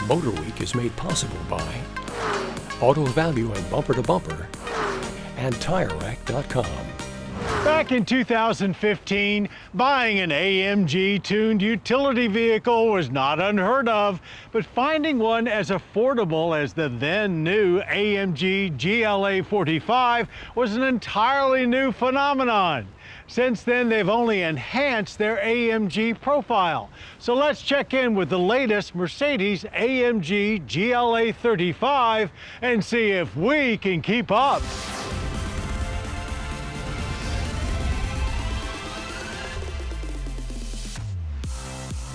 MotorWeek is made possible by Auto Value and Bumper to Bumper and TireRack.com. Back in 2015, buying an AMG-tuned utility vehicle was not unheard of, but finding one as affordable as the then new AMG GLA35 was an entirely new phenomenon. Since then, they've only enhanced their AMG profile. So let's check in with the latest Mercedes-AMG GLA35 and see if we can keep up.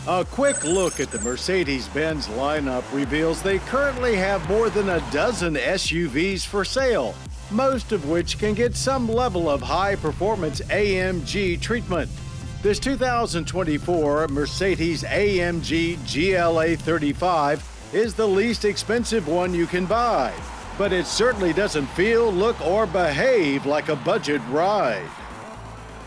A quick look at the Mercedes-Benz lineup reveals they currently have more than a dozen SUVs for sale, most of which can get some level of high-performance AMG treatment. This 2024 Mercedes-AMG GLA35 is the least expensive one you can buy, but it certainly doesn't feel, look, or behave like a budget ride.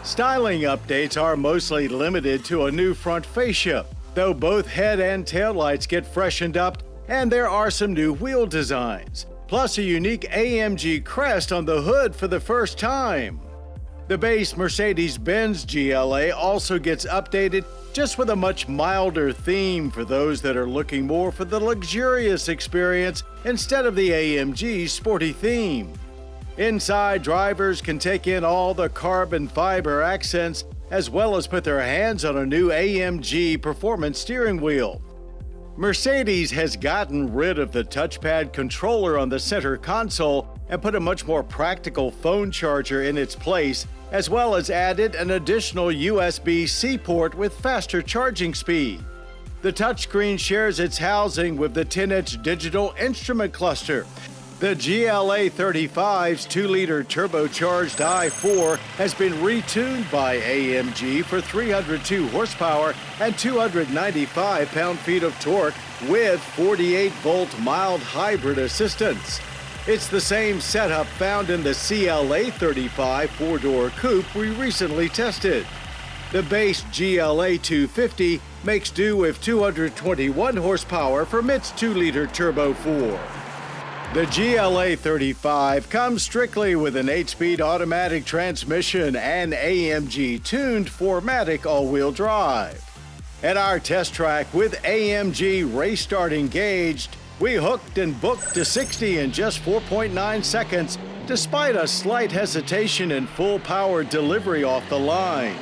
Styling updates are mostly limited to a new front fascia, though both head and taillights get freshened up, and there are some new wheel designs, plus a unique AMG crest on the hood for the first time. The base Mercedes-Benz GLA also gets updated, just with a much milder theme for those that are looking more for the luxurious experience instead of the AMG sporty theme. Inside, drivers can take in all the carbon fiber accents, as well as put their hands on a new AMG performance steering wheel. Mercedes has gotten rid of the touchpad controller on the center console and put a much more practical phone charger in its place, as well as added an additional USB-C port with faster charging speed. The touchscreen shares its housing with the 10-inch digital instrument cluster. The GLA35's 2-liter turbocharged i4 has been retuned by AMG for 302 horsepower and 295 pound-feet of torque with 48-volt mild hybrid assistance. It's the same setup found in the CLA35 4-door coupe we recently tested. The base GLA250 makes do with 221 horsepower from its 2-liter Turbo 4. The GLA35 comes strictly with an 8-speed automatic transmission and AMG-tuned 4MATIC all-wheel drive. At our test track with AMG Race Start engaged, we hooked and booked to 60 in just 4.9 seconds, despite a slight hesitation in full power delivery off the line.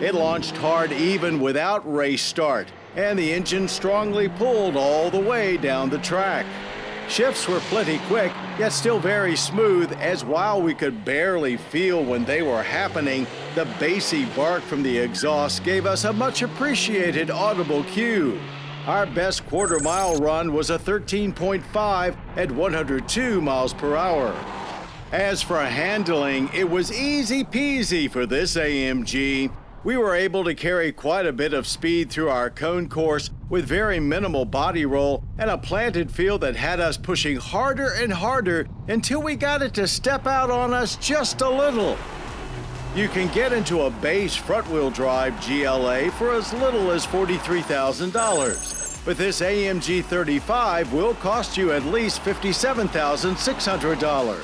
It launched hard even without race start, and the engine strongly pulled all the way down the track. Shifts were plenty quick, yet still very smooth, as while we could barely feel when they were happening, the bassy bark from the exhaust gave us a much appreciated audible cue. Our best quarter-mile run was a 13.5 at 102 miles per hour. As for handling, it was easy peasy for this AMG. We were able to carry quite a bit of speed through our cone course with very minimal body roll and a planted field that had us pushing harder and harder until we got it to step out on us just a little. You can get into a base front-wheel drive GLA for as little as $43,000, but this AMG 35 will cost you at least $57,600.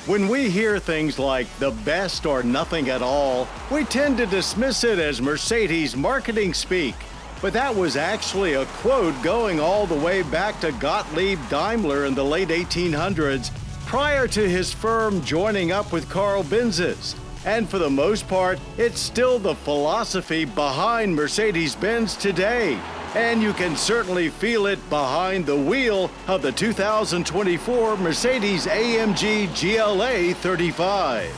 When we hear things like the best or nothing at all, we tend to dismiss it as Mercedes marketing speak. But that was actually a quote going all the way back to Gottlieb Daimler in the late 1800s, prior to his firm joining up with Carl Benz's. And for the most part, it's still the philosophy behind Mercedes-Benz today. And you can certainly feel it behind the wheel of the 2024 Mercedes-AMG GLA35.